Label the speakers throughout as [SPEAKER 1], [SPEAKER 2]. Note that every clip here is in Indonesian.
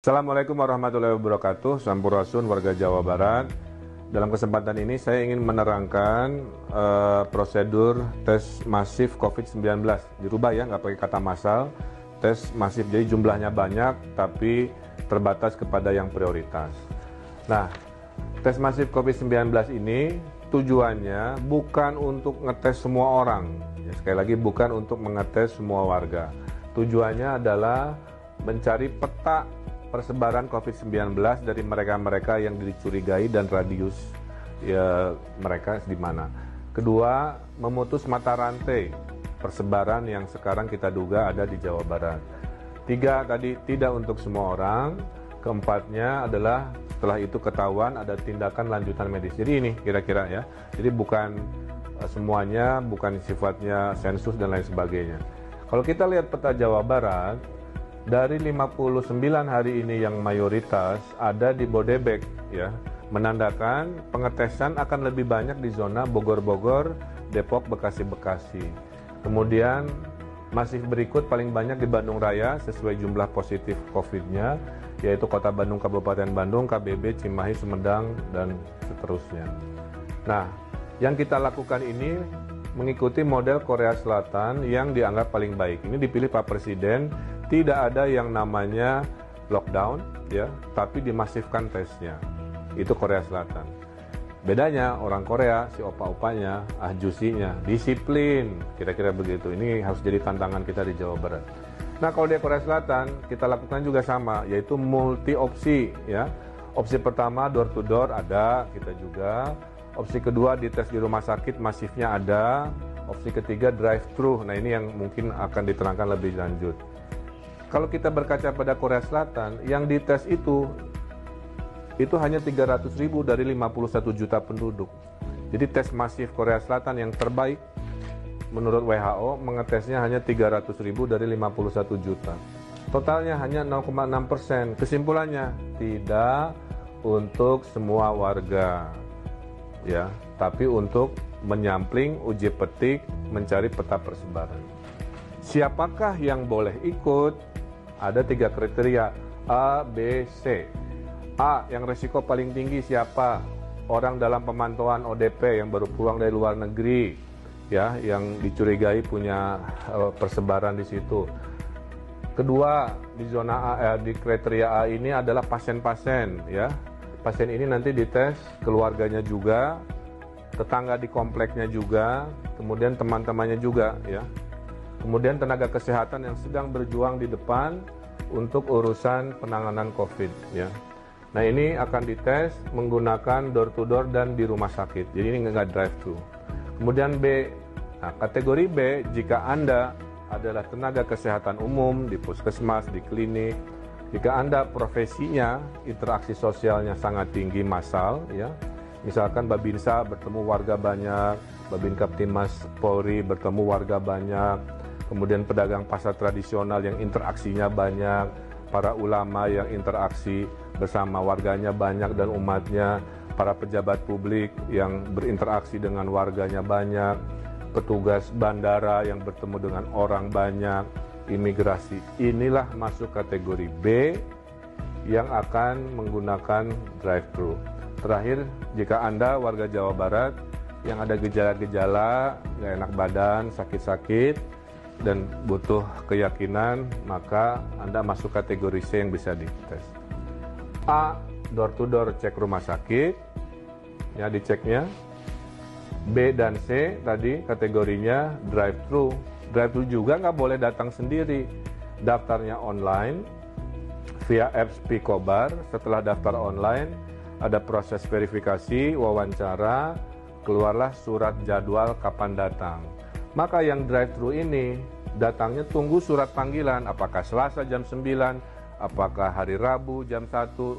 [SPEAKER 1] Assalamualaikum warahmatullahi wabarakatuh. Sampurasun warga Jawa Barat. Dalam kesempatan ini saya ingin menerangkan prosedur tes masif COVID-19. Dirubah ya, nggak pakai kata massal. Tes masif, jadi jumlahnya banyak tapi terbatas kepada yang prioritas. Nah, tes masif COVID-19 ini tujuannya bukan untuk ngetes semua orang. Ya, sekali lagi bukan untuk mengetes semua warga. Tujuannya adalah mencari peta persebaran COVID-19 dari mereka-mereka yang dicurigai dan radius ya mereka di mana. Kedua, memutus mata rantai persebaran yang sekarang kita duga ada di Jawa Barat. Tiga, tadi tidak untuk semua orang. Keempatnya adalah setelah itu ketahuan ada tindakan lanjutan medis. Jadi ini kira-kira ya. Jadi bukan semuanya, bukan sifatnya sensus dan lain sebagainya. Kalau kita lihat peta Jawa Barat, dari 59 hari ini yang mayoritas ada di Bodebek ya, menandakan pengetesan akan lebih banyak di zona Bogor-Bogor, Depok, Bekasi-Bekasi. Kemudian masih berikut paling banyak di Bandung Raya sesuai jumlah positif COVID-nya, yaitu Kota Bandung, Kabupaten Bandung, KBB, Cimahi, Sumedang, dan seterusnya. Nah, yang kita lakukan ini mengikuti model Korea Selatan yang dianggap paling baik. Ini dipilih Pak Presiden. Tidak ada yang namanya lockdown, ya, tapi dimasifkan tesnya. Itu Korea Selatan. Bedanya orang Korea, si opa-opanya, ahjusinya, disiplin, kira-kira begitu. Ini harus jadi tantangan kita di Jawa Barat. Nah, kalau di Korea Selatan, kita lakukan juga sama, yaitu multi opsi, ya. Opsi pertama door to door ada, kita juga. Opsi kedua dites di rumah sakit masifnya ada. Opsi ketiga drive thru. Nah, ini yang mungkin akan diterangkan lebih lanjut. Kalau kita berkaca pada Korea Selatan, yang dites itu hanya 300.000 dari 51 juta penduduk. Jadi tes masif Korea Selatan yang terbaik menurut WHO mengetesnya hanya 300.000 dari 51 juta. Totalnya hanya 0,6%. Kesimpulannya, tidak untuk semua warga, ya, tapi untuk menyampling, uji petik, mencari peta persebaran. Siapakah yang boleh ikut? Ada 3 kriteria, A, B, C. A, yang resiko paling tinggi siapa? Orang dalam pemantauan ODP yang baru pulang dari luar negeri, ya, yang dicurigai punya persebaran di situ. Kedua, di zona A, di kriteria A ini adalah pasien-pasien, ya. Pasien ini nanti dites keluarganya juga, tetangga di kompleknya juga, kemudian teman-temannya juga, ya. Kemudian tenaga kesehatan yang sedang berjuang di depan untuk urusan penanganan COVID, ya. Nah, ini akan dites menggunakan door to door dan di rumah sakit. Jadi ini nggak drive thru. Kemudian B, nah, kategori B, jika Anda adalah tenaga kesehatan umum di puskesmas, di klinik, jika Anda profesinya interaksi sosialnya sangat tinggi massal, ya. Misalkan Babinsa bertemu warga banyak, Babin-Kaptimas Polri bertemu warga banyak, kemudian pedagang pasar tradisional yang interaksinya banyak, para ulama yang interaksi bersama warganya banyak dan umatnya, para pejabat publik yang berinteraksi dengan warganya banyak, petugas bandara yang bertemu dengan orang banyak, imigrasi. Inilah masuk kategori B yang akan menggunakan drive-thru. Terakhir, jika Anda warga Jawa Barat yang ada gejala-gejala, nggak enak badan, sakit-sakit, dan butuh keyakinan, maka Anda masuk kategori C yang bisa dites. A, door to door cek rumah sakit, ya diceknya. B dan C tadi kategorinya drive thru. Drive thru juga nggak boleh datang sendiri. Daftarnya online via apps Picobar. Setelah daftar online, ada proses verifikasi, wawancara, keluarlah surat jadwal kapan datang. Maka yang drive-thru ini datangnya tunggu surat panggilan, apakah Selasa jam 9, apakah hari Rabu jam 1,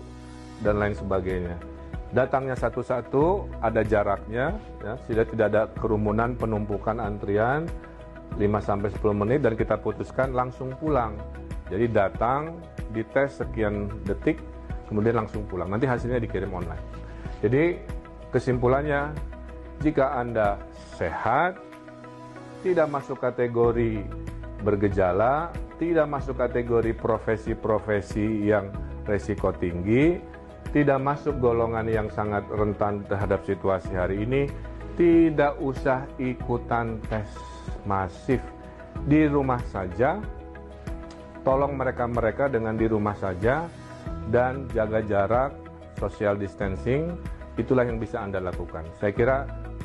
[SPEAKER 1] dan lain sebagainya. Datangnya satu-satu, ada jaraknya, ya, sehingga tidak ada kerumunan penumpukan antrian, 5-10 menit dan kita putuskan langsung pulang. Jadi datang, dites sekian detik, kemudian langsung pulang. Nanti hasilnya dikirim online. Jadi kesimpulannya, jika Anda sehat, tidak masuk kategori bergejala, tidak masuk kategori profesi-profesi yang resiko tinggi, tidak masuk golongan yang sangat rentan terhadap situasi hari ini, tidak usah ikutan tes masif. Di rumah saja, tolong mereka dengan di rumah saja, dan jaga jarak, social distancing, itulah yang bisa Anda lakukan. Saya kira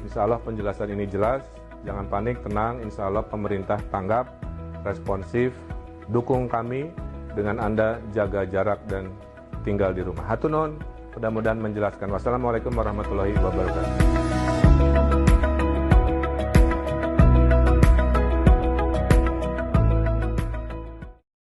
[SPEAKER 1] insya Allah penjelasan ini jelas, jangan panik, tenang, insya Allah pemerintah tanggap, responsif, dukung kami dengan Anda jaga jarak dan tinggal di rumah. Hatur nuhun, mudah-mudahan menjelaskan. Wassalamualaikum warahmatullahi wabarakatuh.